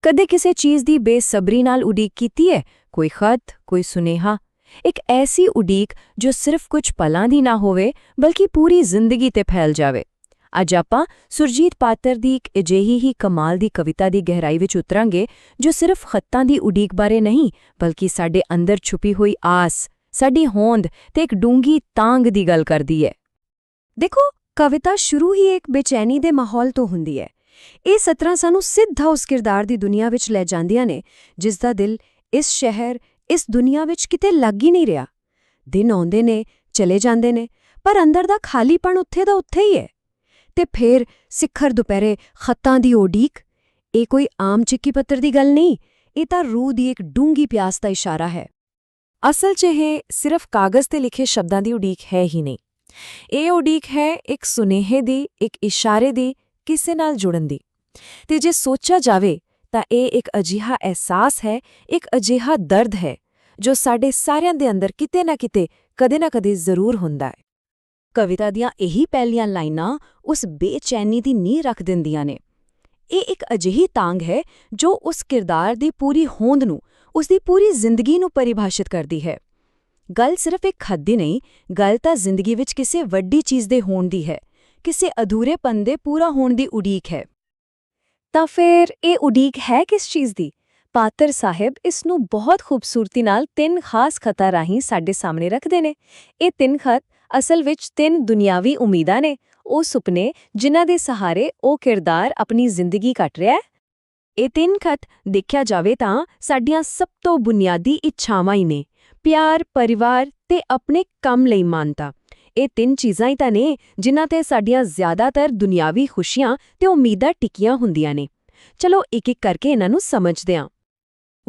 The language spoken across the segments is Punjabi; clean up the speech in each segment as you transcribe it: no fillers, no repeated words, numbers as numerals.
ਕਦੇ ਕਿਸੇ ਚੀਜ਼ ਦੀ ਬੇਸਬਰੀ ਨਾਲ ਉਡੀਕ ਕੀਤੀ ਹੈ? ਕੋਈ ਖਤ, ਕੋਈ ਸੁਨੇਹਾ, ਇੱਕ ਐਸੀ ਉਡੀਕ ਜੋ ਸਿਰਫ ਕੁਝ ਪਲਾਂ ਦੀ ਨਾ ਹੋਵੇ ਬਲਕਿ ਪੂਰੀ ਜ਼ਿੰਦਗੀ ਤੇ ਫੈਲ ਜਾਵੇ। ਅੱਜ ਆਪਾਂ ਸੁਰਜੀਤ ਪਾਤਰ ਦੀ ਇੱਕ ਅਜਿਹੀ ਹੀ ਕਮਾਲ ਦੀ ਕਵਿਤਾ ਦੀ ਗਹਿਰਾਈ ਵਿੱਚ ਉਤਰਾਂਗੇ ਜੋ ਸਿਰਫ ਖੱਤਾਂ ਦੀ ਉਡੀਕ ਬਾਰੇ ਨਹੀਂ ਬਲਕਿ ਸਾਡੇ ਅੰਦਰ ਛੁਪੀ ਹੋਈ ਆਸ, ਸਾਡੀ ਹੋਂਦ ਤੇ ਇੱਕ ਡੂੰਘੀ ਤਾਂਘ ਦੀ ਗੱਲ ਕਰਦੀ ਹੈ। ਦੇਖੋ, ਕਵਿਤਾ ਸ਼ੁਰੂ ਹੀ ਇੱਕ ਬੇਚੈਨੀ ਦੇ ਮਾਹੌਲ ਤੋਂ ਹੁੰਦੀ ਹੈ। ਇਹ ਸਤਰਾਂ ਸਾਨੂੰ ਸਿੱਧਾ ਉਸ ਕਿਰਦਾਰ ਦੀ ਦੁਨੀਆ ਵਿੱਚ ਲੈ ਜਾਂਦੀਆਂ ਨੇ ਜਿਸ ਦਾ ਦਿਲ ਇਸ ਸ਼ਹਿਰ, ਇਸ ਦੁਨੀਆ ਵਿੱਚ ਕਿਤੇ ਲੱਗ ਹੀ ਨਹੀਂ ਰਿਹਾ। ਦਿਨ ਆਉਂਦੇ ਨੇ, ਚਲੇ ਜਾਂਦੇ ਨੇ, ਪਰ ਅੰਦਰ ਦਾ ਖਾਲੀਪਣ ਉੱਥੇ ਦਾ ਉੱਥੇ ਹੀ ਹੈ। ਤੇ ਫਿਰ ਸਿਖਰ ਦੁਪਹਿਰੇ ਖੱਤਾਂ ਦੀ ਉਡੀਕ, ਇਹ ਕੋਈ ਆਮ ਚਿੱਠੀ ਪੱਤਰ ਦੀ ਗੱਲ ਨਹੀਂ, ਇਹ ਤਾਂ ਰੂਹ ਦੀ ਇੱਕ ਡੂੰਘੀ ਪਿਆਸ ਦਾ ਇਸ਼ਾਰਾ ਹੈ। ਅਸਲ 'ਚ ਇਹ ਸਿਰਫ ਕਾਗਜ਼ ਤੇ ਲਿਖੇ ਸ਼ਬਦਾਂ ਦੀ ਉਡੀਕ ਹੈ ਹੀ ਨਹੀਂ। ਇਹ ਉਡੀਕ ਹੈ ਇੱਕ ਸੁਨੇਹੇ ਦੀ, ਇੱਕ ਇਸ਼ਾਰੇ ਦੀ, ਕਿਸੇ ਨਾਲ ਜੁੜਨ ਦੀ। ਤੇ ਜੇ ਸੋਚਿਆ ਜਾਵੇ ਤਾਂ ਇਹ ਇੱਕ ਅਜਿਹਾ ਅਹਿਸਾਸ ਹੈ, ਇੱਕ ਅਜਿਹਾ ਦਰਦ ਹੈ ਜੋ ਸਾਡੇ ਸਾਰਿਆਂ ਦੇ ਅੰਦਰ ਕਿਤੇ ਨਾ ਕਿਤੇ, ਕਦੇ ਨਾ ਕਦੇ ਜ਼ਰੂਰ ਹੁੰਦਾ ਹੈ। ਕਵਿਤਾ ਦੀਆਂ ਇਹੀ ਪਹਿਲੀਆਂ ਲਾਈਨਾਂ ਉਸ ਬੇਚੈਨੀ ਦੀ ਨੀਂਹ ਰੱਖ ਦਿੰਦੀਆਂ ਨੇ। ਇਹ ਇੱਕ ਅਜਿਹੀ ਤਾਂਘ ਹੈ ਜੋ ਉਸ ਕਿਰਦਾਰ ਦੀ ਪੂਰੀ ਹੋਂਦ ਨੂੰ, ਉਸਦੀ ਪੂਰੀ ਜ਼ਿੰਦਗੀ ਨੂੰ ਪਰਿਭਾਸ਼ਿਤ ਕਰਦੀ ਹੈ। ਗੱਲ ਸਿਰਫ ਇੱਕ ਖੱਤ ਦੀ ਨਹੀਂ, ਗੱਲ ਤਾਂ ਜ਼ਿੰਦਗੀ ਵਿੱਚ ਕਿਸੇ ਵੱਡੀ ਚੀਜ਼ ਦੇ ਹੋਣ ਦੀ ਹੈ, ਕਿਸੇ ਅਧੂਰੇਪਨ ਦੇ ਪੂਰਾ ਹੋਣ ਦੀ ਉਡੀਕ ਹੈ। ਤਾਂ ਫਿਰ ਇਹ ਉਡੀਕ ਹੈ ਕਿਸ ਚੀਜ਼ ਦੀ? ਪਾਤਰ ਸਾਹਿਬ ਇਸ ਨੂੰ ਬਹੁਤ ਖੂਬਸੂਰਤੀ ਨਾਲ 3 ਖਾਸ ਖੱਤਾਂ ਰਾਹੀਂ ਸਾਡੇ ਸਾਹਮਣੇ ਰੱਖਦੇ ਨੇ। ਇਹ 3 ਖੱਤ ਅਸਲ ਵਿੱਚ 3 ਦੁਨਿਆਵੀ ਉਮੀਦਾਂ ਨੇ, ਉਹ ਸੁਪਨੇ ਜਿਨ੍ਹਾਂ ਦੇ ਸਹਾਰੇ ਉਹ ਕਿਰਦਾਰ ਆਪਣੀ ਜ਼ਿੰਦਗੀ ਕੱਟ ਰਿਹਾ ਹੈ। ਇਹ 3 ਖੱਤ ਦੇਖਿਆ ਜਾਵੇ ਤਾਂ ਸਾਡੀਆਂ ਸਭ ਤੋਂ ਬੁਨਿਆਦੀ ਇੱਛਾਵਾਂ ਹੀ ਨੇ, ਪਿਆਰ, ਪਰਿਵਾਰ ਤੇ ਆਪਣੇ ਕੰਮ ਲਈ ਮਾਨਤਾ। ਇਹ 3 ਚੀਜ਼ਾਂ ਹੀ ਤਾਂ ਨੇ ਜਿਨ੍ਹਾਂ ਤੇ ਸਾਡੀਆਂ ਜ਼ਿਆਦਾਤਰ ਦੁਨਿਆਵੀ ਖੁਸ਼ੀਆਂ ਤੇ ਉਮੀਦਾਂ ਟਿਕੀਆਂ ਹੁੰਦੀਆਂ ਨੇ। ਚਲੋ ਇੱਕ-ਇੱਕ ਕਰਕੇ ਇਹਨਾਂ ਨੂੰ ਸਮਝਦੇ ਹਾਂ।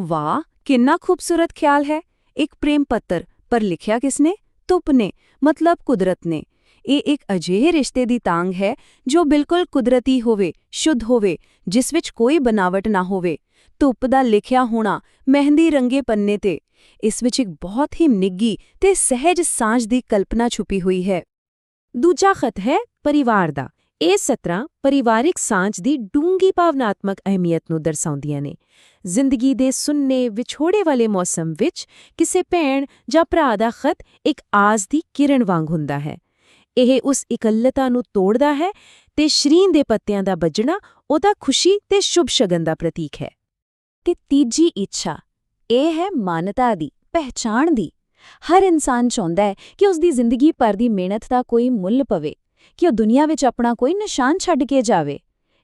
ਵਾਹ, ਕਿੰਨਾ ਖੂਬਸੂਰਤ ਖਿਆਲ ਹੈ। ਇੱਕ ਪ੍ਰੇਮ ਪੱਤਰ, ਪਰ ਲਿਖਿਆ ਕਿਸਨੇ? ਧੁੱਪ ਨੇ, ਮਤਲਬ ਕੁਦਰਤ ਨੇ। ਇਹ ਇੱਕ ਅਜਿਹੇ ਰਿਸ਼ਤੇ ਦੀ ਤਾਂਘ ਹੈ ਜੋ ਬਿਲਕੁਲ ਕੁਦਰਤੀ ਹੋਵੇ, ਸ਼ੁੱਧ ਹੋਵੇ, ਜਿਸ ਵਿੱਚ ਕੋਈ ਬਨਾਵਟ ਨਾ ਹੋਵੇ। ਧੁੱਪ ਦਾ ਲਿਖਿਆ ਹੋਣਾ ਮਹਿੰਦੀ ਰੰਗੇ ਪੰਨੇ ਤੇ, ਇਸ ਵਿੱਚ ਇੱਕ ਬਹੁਤ ਹੀ ਨਿੱਘੀ ਤੇ ਸਹਿਜ ਸਾਂਝ ਦੀ ਕਲਪਨਾ ਛੁਪੀ ਹੋਈ ਹੈ। ਦੂਜਾ ਖੱਤ ਹੈ ਪਰਿਵਾਰ ਦਾ। ਇਹ ਸਤਰਾਂ ਪਰਿਵਾਰਿਕ ਸਾਂਝ ਦੀ ਡੂੰਘੀ ਭਾਵਨਾਤਮਕ ਅਹਿਮੀਅਤ ਨੂੰ ਦਰਸਾਉਂਦੀਆਂ ਨੇ। ਜ਼ਿੰਦਗੀ ਦੇ ਸੁੰਨੇ, ਵਿਛੋੜੇ ਵਾਲੇ ਮੌਸਮ ਵਿੱਚ ਕਿਸੇ ਭੈਣ ਜਾਂ ਭਰਾ ਦਾ ਖੱਤ ਇੱਕ ਆਸ ਦੀ ਕਿਰਨ ਵਾਂਗ ਹੁੰਦਾ ਹੈ। ਇਹ ਉਸ ਇਕੱਲਤਾ ਨੂੰ ਤੋੜਦਾ ਹੈ ਤੇ ਸ਼ਰੀਨ ਦੇ ਪੱਤਿਆਂ ਦਾ ਵੱਜਣਾ ਉਹਦਾ ਖੁਸ਼ੀ ਤੇ ਸ਼ੁਭ ਸ਼ਗਨ ਦਾ ਪ੍ਰਤੀਕ ਹੈ। ਤੇ ਤੀਜੀ ਇੱਛਾ, ਇਹ ਹੈ ਮਾਨਤਾ ਦੀ, ਪਹਿਚਾਣ ਦੀ। ਹਰ ਇਨਸਾਨ ਚਾਹੁੰਦਾ ਹੈ ਕਿ ਉਸਦੀ ਜ਼ਿੰਦਗੀ ਭਰ ਦੀ ਮਿਹਨਤ ਦਾ ਕੋਈ ਮੁੱਲ ਪਵੇ, ਕਿ ਉਹ ਦੁਨੀਆ ਵਿੱਚ ਆਪਣਾ ਕੋਈ ਨਿਸ਼ਾਨ ਛੱਡ ਕੇ ਜਾਵੇ।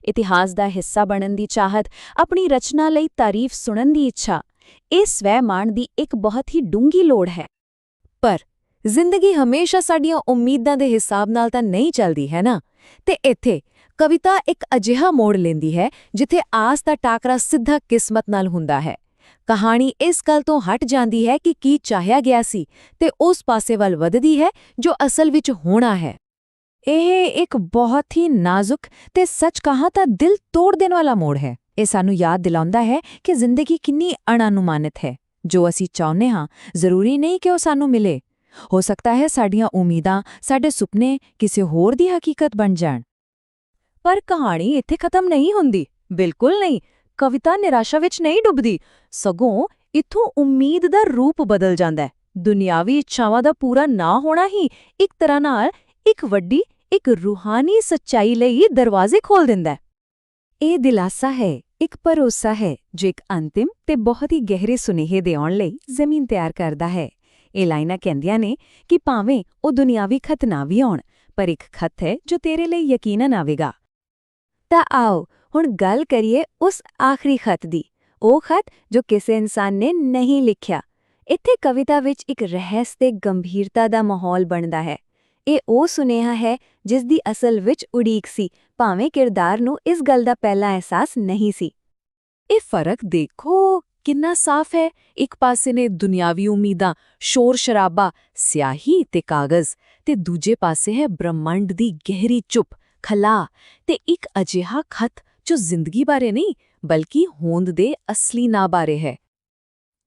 ਇਤਿਹਾਸ ਦਾ ਹਿੱਸਾ ਬਣਨ ਦੀ ਚਾਹਤ, ਆਪਣੀ ਰਚਨਾ ਲਈ ਤਾਰੀਫ ਸੁਣਨ ਦੀ ਇੱਛਾ, ਇਹ ਸਵੈ-ਮਾਣ ਦੀ ਇੱਕ ਬਹੁਤ ਹੀ ਡੂੰਘੀ ਲੋੜ ਹੈ। ਪਰ ਜ਼ਿੰਦਗੀ ਹਮੇਸ਼ਾ ਸਾਡੀਆਂ ਉਮੀਦਾਂ ਦੇ ਹਿਸਾਬ ਨਾਲ ਤਾਂ ਨਹੀਂ ਚੱਲਦੀ ਹੈ ਨਾ। ਤੇ ਇੱਥੇ ਕਵਿਤਾ ਇੱਕ ਅਜਿਹਾ ਮੋੜ ਲੈਂਦੀ ਹੈ ਜਿੱਥੇ ਆਸ ਦਾ ਟਾਕਰਾ ਸਿੱਧਾ ਕਿਸਮਤ ਨਾਲ ਹੁੰਦਾ ਹੈ। ਕਹਾਣੀ ਇਸ ਗੱਲ ਤੋਂ ਹਟ ਜਾਂਦੀ ਹੈ ਕਿ ਕੀ ਚਾਹਿਆ ਗਿਆ ਸੀ ਤੇ ਉਸ ਪਾਸੇ ਵੱਲ ਵਧਦੀ ਹੈ ਜੋ ਅਸਲ ਵਿੱਚ ਹੋਣਾ ਹੈ। ਇਹ ਇੱਕ ਬਹੁਤ ਹੀ ਨਾਜ਼ੁਕ ਤੇ ਸੱਚ ਕਹਾਂ ਤਾਂ ਦਿਲ ਤੋੜ ਦੇਣ ਵਾਲਾ ਮੋੜ ਹੈ। ਇਹ ਸਾਨੂੰ ਯਾਦ ਦਿਲਾਉਂਦਾ ਹੈ ਕਿ ਜ਼ਿੰਦਗੀ ਕਿੰਨੀ ਅਣਅਨੁਮਾਨਿਤ ਹੈ। ਜੋ ਅਸੀਂ ਚਾਹੁੰਦੇ ਹਾਂ ਜ਼ਰੂਰੀ ਨਹੀਂ ਕਿ ਉਹ ਸਾਨੂੰ ਮਿਲੇ। ਹੋ ਸਕਦਾ ਹੈ ਸਾਡੀਆਂ ਉਮੀਦਾਂ, ਸਾਡੇ ਸੁਪਨੇ ਕਿਸੇ ਹੋਰ ਦੀ ਹਕੀਕਤ ਬਣ ਜਾਣ। ਪਰ ਕਹਾਣੀ ਇੱਥੇ ਖਤਮ ਨਹੀਂ ਹੁੰਦੀ, ਬਿਲਕੁਲ ਨਹੀਂ। ਕਵਿਤਾ ਨਿਰਾਸ਼ਾ ਵਿੱਚ ਨਹੀਂ ਡੁੱਬਦੀ, ਸਗੋਂ ਇੱਥੋਂ ਉਮੀਦ ਦਾ ਰੂਪ ਬਦਲ ਜਾਂਦਾ ਹੈ। ਦੁਨਿਆਵੀ ਇੱਛਾਵਾਂ ਦਾ ਪੂਰਾ ਨਾ ਹੋਣਾ ਹੀ ਇੱਕ ਤਰ੍ਹਾਂ ਨਾਲ ਇੱਕ ਵੱਡੀ, ਇੱਕ ਰੂਹਾਨੀ ਸੱਚਾਈ ਲਈ ਦਰਵਾਜ਼ੇ ਖੋਲ੍ਹ ਦਿੰਦਾ ਹੈ। ਇਹ ਦਿਲਾਸਾ ਹੈ, ਇੱਕ ਭਰੋਸਾ ਹੈ ਜੋ ਇੱਕ ਅੰਤਿਮ ਤੇ ਬਹੁਤ ਹੀ ਗਹਿਰੇ ਸੁਨੇਹੇ ਦੇਣ ਲਈ ਜ਼ਮੀਨ ਤਿਆਰ ਕਰਦਾ ਹੈ। ਇਹ ਲਾਈਨਾਂ ਕਹਿੰਦੀਆਂ ਨੇ ਕਿ ਭਾਵੇਂ ਉਹ ਦੁਨਿਆਵੀ ਖੱਤ ਨਾ ਵੀ ਆਉਣ, ਪਰ ਇੱਕ ਖੱਤ ਹੈ ਜੋ ਤੇਰੇ ਲਈ ਯਕੀਨਨ ਆਵੇਗਾ। ਤਾਂ ਆਓ ਹੁਣ ਗੱਲ ਕਰੀਏ ਉਸ ਆਖਰੀ ਖੱਤ ਦੀ, ਉਹ ਖੱਤ ਜੋ ਕਿਸੇ ਇਨਸਾਨ ਨੇ ਨਹੀਂ ਲਿਖਿਆ। ਇੱਥੇ ਕਵਿਤਾ ਵਿੱਚ ਇੱਕ ਰਹੱਸ ਤੇ ਗੰਭੀਰਤਾ ਦਾ ਮਾਹੌਲ ਬਣਦਾ ਹੈ। ਇਹ ਉਹ ਸੁਨੇਹਾ ਹੈ ਜਿਸ ਦੀ ਅਸਲ ਵਿੱਚ ਉਡੀਕ ਸੀ, ਭਾਵੇਂ ਕਿਰਦਾਰ ਨੂੰ ਇਸ ਗੱਲ ਦਾ ਪਹਿਲਾ ਅਹਿਸਾਸ ਨਹੀਂ ਸੀ। ਇਹ ਫਰਕ ਦੇਖੋ ਕਿੰਨਾ ਸਾਫ਼ ਹੈ। ਇੱਕ ਪਾਸੇ ਨੇ ਦੁਨਿਆਵੀ ਉਮੀਦਾਂ, ਸ਼ੋਰ-ਸ਼ਰਾਬਾ, ਸਿਆਹੀ ਤੇ ਕਾਗਜ਼, ਤੇ ਦੂਜੇ ਪਾਸੇ ਹੈ ਬ੍ਰਹਮੰਡ ਦੀ ਗਹਿਰੀ ਚੁੱਪ, ਖਲਾ, ਤੇ ਇੱਕ ਅਜਿਹਾ ਖੱਤ ਜੋ ਜ਼ਿੰਦਗੀ ਬਾਰੇ ਨਹੀਂ ਬਲਕਿ ਹੋਂਦ ਦੇ ਅਸਲੀ ਨਾਂ ਬਾਰੇ ਹੈ।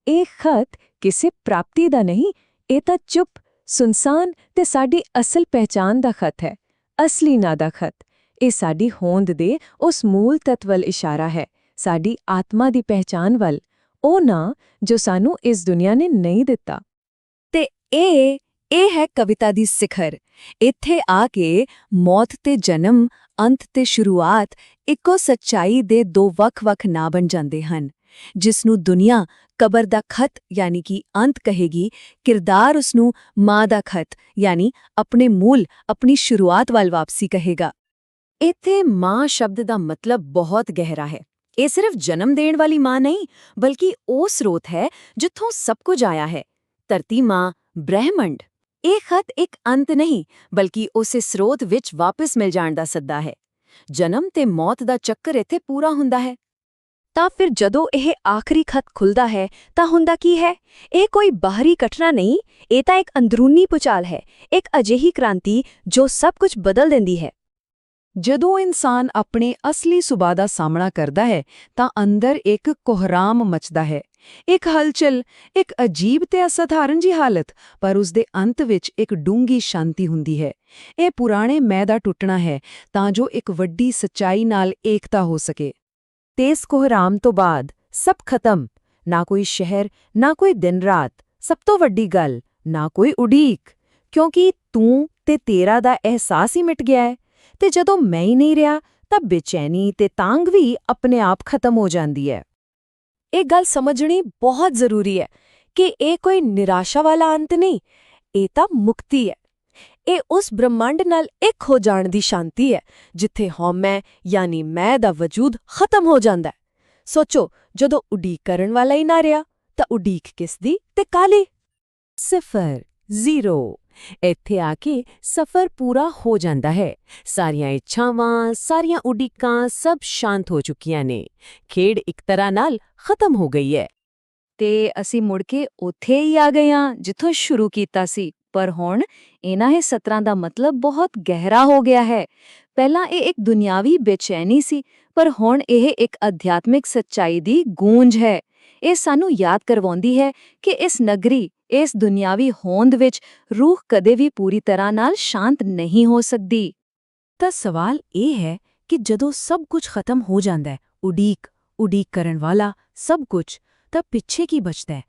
ਇਹ ਖੱਤ ਕਿਸੇ ਪ੍ਰਾਪਤੀ ਦਾ ਨਹੀਂ, ਇਹ ਤਾਂ ਚੁੱਪ, ਸੁਨਸਾਨ ਤੇ ਸਾਡੀ ਅਸਲ ਪਹਿਚਾਨ ਦਾ ਖੱਤ ਹੈ, ਅਸਲੀ ਨਾਂ ਦਾ ਖੱਤ। ਇਹ ਸਾਡੀ ਹੋਂਦ ਦੇ ਉਸ ਮੂਲ ਤੱਤ ਵੱਲ ਇਸ਼ਾਰਾ ਹੈ, ਸਾਡੀ ਆਤਮਾ ਦੀ ਪਹਿਚਾਨ ਵੱਲ, ਉਹ ਨਾਂ ਜੋ ਸਾਨੂੰ ਇਸ ਦੁਨੀਆ ਨੇ ਨਹੀਂ ਦਿੱਤਾ। ਤੇ ਇਹ ਹੈ ਕਵਿਤਾ ਦੀ ਸਿਖਰ। ਇੱਥੇ ਆ ਕੇ ਮੌਤ ਤੇ ਜਨਮ, ਅੰਤ ਤੇ ਸ਼ੁਰੂਆਤ ਇੱਕੋ ਸੱਚਾਈ ਦੇ ਦੋ ਵੱਖ-ਵੱਖ ਨਾਂ ਬਣ ਜਾਂਦੇ ਹਨ। ਜਿਸ ਨੂੰ ਦੁਨੀਆ ਕਬਰ ਦਾ ਖਤ ਯਾਨੀ ਕਿ ਅੰਤ ਕਹੇਗੀ, ਕਿਰਦਾਰ ਉਸ ਨੂੰ ਮਾਂ ਦਾ ਖਤ ਯਾਨੀ ਆਪਣੇ ਮੂਲ, ਆਪਣੀ ਸ਼ੁਰੂਆਤ ਵੱਲ ਵਾਪਸੀ ਕਹੇਗਾ। ਇੱਥੇ ਮਾਂ ਸ਼ਬਦ ਦਾ ਮਤਲਬ ਬਹੁਤ ਗਹਿਰਾ ਹੈ। ਇਹ ਸਿਰਫ ਜਨਮ ਦੇਣ ਵਾਲੀ ਮਾਂ ਨਹੀਂ, ਬਲਕਿ ਉਹ ਸਰੋਤ ਹੈ ਜਿੱਥੋਂ ਸਭ ਕੁਝ ਆਇਆ ਹੈ। ਧਰਤੀ ਮਾਂ, ਬ੍ਰਹਿਮੰਡ। ਇਹ ਖਤ ਇੱਕ ਅੰਤ ਨਹੀਂ, ਬਲਕਿ ਉਸੇ ਸਰੋਤ ਵਿੱਚ ਵਾਪਸ ਮਿਲ ਜਾਣ ਦਾ ਸੱਦਾ ਹੈ। ਜਨਮ ਤੇ ਮੌਤ ਦਾ ਚੱਕਰ ਇੱਥੇ ਪੂਰਾ ਹੁੰਦਾ ਹੈ। ਤਾਂ ਫਿਰ ਜਦੋਂ ਇਹ ਆਖਰੀ ਖਤ ਖੁੱਲਦਾ ਹੈ ਤਾਂ ਹੁੰਦਾ ਕੀ ਹੈ? ਇਹ ਕੋਈ ਬਾਹਰੀ ਘਟਨਾ ਨਹੀਂ, ਇਹ ਤਾਂ ਇੱਕ ਅੰਦਰੂਨੀ ਭੁਚਾਲ ਹੈ, ਇੱਕ ਅਜਿਹੀ ਕ੍ਰਾਂਤੀ ਜੋ ਸਭ ਕੁਝ ਬਦਲ ਦਿੰਦੀ ਹੈ। ਜਦੋਂ ਇਨਸਾਨ ਆਪਣੇ ਅਸਲੀ ਸੁਭਾਅ ਦਾ ਸਾਹਮਣਾ ਕਰਦਾ ਹੈ ਤਾਂ ਅੰਦਰ ਇੱਕ ਕੋਹਰਾਮ ਮਚਦਾ ਹੈ, ਇੱਕ ਹਲਚਲ, ਇੱਕ ਅਜੀਬ ਤੇ ਅਸਾਧਾਰਨ ਜੀ ਹਾਲਤ, ਪਰ ਉਸ ਦੇ ਅੰਤ ਵਿੱਚ ਇੱਕ ਡੂੰਘੀ ਸ਼ਾਂਤੀ ਹੁੰਦੀ ਹੈ। ਇਹ ਪੁਰਾਣੇ ਮੈਂ ਦਾ ਟੁੱਟਣਾ ਹੈ ਤਾਂ ਜੋ ਇੱਕ ਵੱਡੀ ਸੱਚਾਈ ਨਾਲ ਏਕਤਾ ਹੋ ਸਕੇ। ਤੇ ਇਸ ਕੋਹਰਾਮ ਤੋਂ ਬਾਅਦ ਸਭ ਖਤਮ, ਨਾ ਕੋਈ ਸ਼ਹਿਰ, ਨਾ ਕੋਈ ਦਿਨ-ਰਾਤ, ਸਭ ਤੋਂ ਵੱਡੀ ਗੱਲ, ਨਾ ਕੋਈ ਉਡੀਕ, ਕਿਉਂਕਿ ਤੂੰ ਤੇ ਤੇਰਾ ਦਾ ਅਹਿਸਾਸ ਹੀ ਮਿਟ ਗਿਆ ਹੈ। ਤੇ ਜਦੋਂ ਮੈਂ ਹੀ ਨਹੀਂ ਰਿਹਾ ਤਾਂ ਬੇਚੈਨੀ ਤੇ ਤਾਂਘ ਵੀ ਆਪਣੇ ਆਪ ਖਤਮ ਹੋ ਜਾਂਦੀ ਹੈ। ਇਹ ਗੱਲ ਸਮਝਣੀ ਬਹੁਤ ਜ਼ਰੂਰੀ ਹੈ ਕਿ ਇਹ ਕੋਈ ਨਿਰਾਸ਼ਾ ਵਾਲਾ ਅੰਤ ਨਹੀਂ, ਇਹ ਤਾਂ ਮੁਕਤੀ ਹੈ। ਇਹ ਉਸ ਬ੍ਰਹਮੰਡ ਨਾਲ ਇੱਕ ਹੋ ਜਾਣ ਦੀ ਸ਼ਾਂਤੀ ਹੈ ਜਿੱਥੇ ਹਉਮੈ ਯਾਨੀ ਮੈਂ ਦਾ ਵਜੂਦ ਖਤਮ ਹੋ ਜਾਂਦਾ ਹੈ। ਸੋਚੋ, ਜਦੋਂ ਉਡੀਕ ਕਰਨ ਵਾਲਾ ਹੀ ਨਾ ਰਿਹਾ ਤਾਂ ਉਡੀਕ ਕਿਸ ਦੀ ਤੇ ਕਾਲੀ? 0 0 ਇੱਥੇ ਆ ਕੇ ਸਫ਼ਰ ਪੂਰਾ ਹੋ ਜਾਂਦਾ ਹੈ। ਸਾਰੀਆਂ ਇੱਛਾਵਾਂ, ਸਾਰੀਆਂ ਉਡੀਕਾਂ ਸਭ ਸ਼ਾਂਤ ਹੋ ਚੁੱਕੀਆਂ ਨੇ। ਖੇਡ ਇੱਕ ਤਰ੍ਹਾਂ ਨਾਲ ਖਤਮ ਹੋ ਗਈ ਹੈ। ਤੇ ਅਸੀਂ ਮੁੜ ਕੇ ਉੱਥੇ ਹੀ ਆ ਗਏ ਹਾਂ ਜਿੱਥੋਂ ਸ਼ੁਰੂ ਕੀਤਾ ਸੀ। ਪਰ ਹੁਣ ਇਹਨਾਂ ਇਹ ਸਤਰਾਂ ਦਾ ਮਤਲਬ ਬਹੁਤ ਗਹਿਰਾ ਹੋ ਗਿਆ ਹੈ। ਪਹਿਲਾਂ ਇਹ ਇੱਕ ਦੁਨਿਆਵੀ ਬੇਚੈਨੀ ਸੀ, ਪਰ ਹੁਣ ਇਹ ਇੱਕ ਅਧਿਆਤਮਿਕ ਸੱਚਾਈ ਦੀ ਗੂੰਜ ਹੈ। ਇਹ ਸਾਨੂੰ ਯਾਦ ਕਰਵਾਉਂਦੀ ਹੈ ਕਿ ਇਸ ਨਗਰੀ, ਇਸ ਦੁਨਿਆਵੀ ਹੋਂਦ ਵਿੱਚ ਰੂਹ ਕਦੇ ਵੀ ਪੂਰੀ ਤਰ੍ਹਾਂ ਨਾਲ ਸ਼ਾਂਤ ਨਹੀਂ ਹੋ ਸਕਦੀ। ਤਾਂ ਸਵਾਲ ਇਹ ਹੈ ਕਿ ਜਦੋਂ ਸਭ ਕੁਝ ਖਤਮ ਹੋ ਜਾਂਦਾ ਹੈ, ਉਡੀਕ ਕਰਨ ਵਾਲਾ ਸਭ ਕੁਝ, ਤਾਂ ਪਿੱਛੇ ਕੀ ਬਚਦਾ ਹੈ?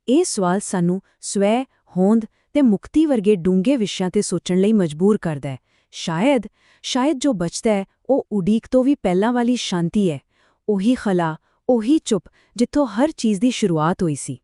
ਇਹ ਸਵਾਲ ਸਾਨੂੰ ਸਵੈ, ਹੋਂਦ ਤੇ ਮੁਕਤੀ ਵਰਗੇ ਡੂੰਘੇ ਵਿਸ਼ਿਆਂ ਤੇ ਸੋਚਣ ਲਈ ਮਜਬੂਰ ਕਰਦਾ ਹੈ। ਸ਼ਾਇਦ ਜੋ ਬਚਦਾ ਹੈ ਉਹ ਉਡੀਕ ਤੋਂ ਵੀ ਪਹਿਲਾਂ ਵਾਲੀ ਸ਼ਾਂਤੀ ਹੈ, ਉਹੀ ਖਲਾ, ਉਹੀ ਚੁੱਪ ਜਿੱਥੋਂ ਹਰ ਚੀਜ਼ ਦੀ ਸ਼ੁਰੂਆਤ ਹੋਈ ਸੀ।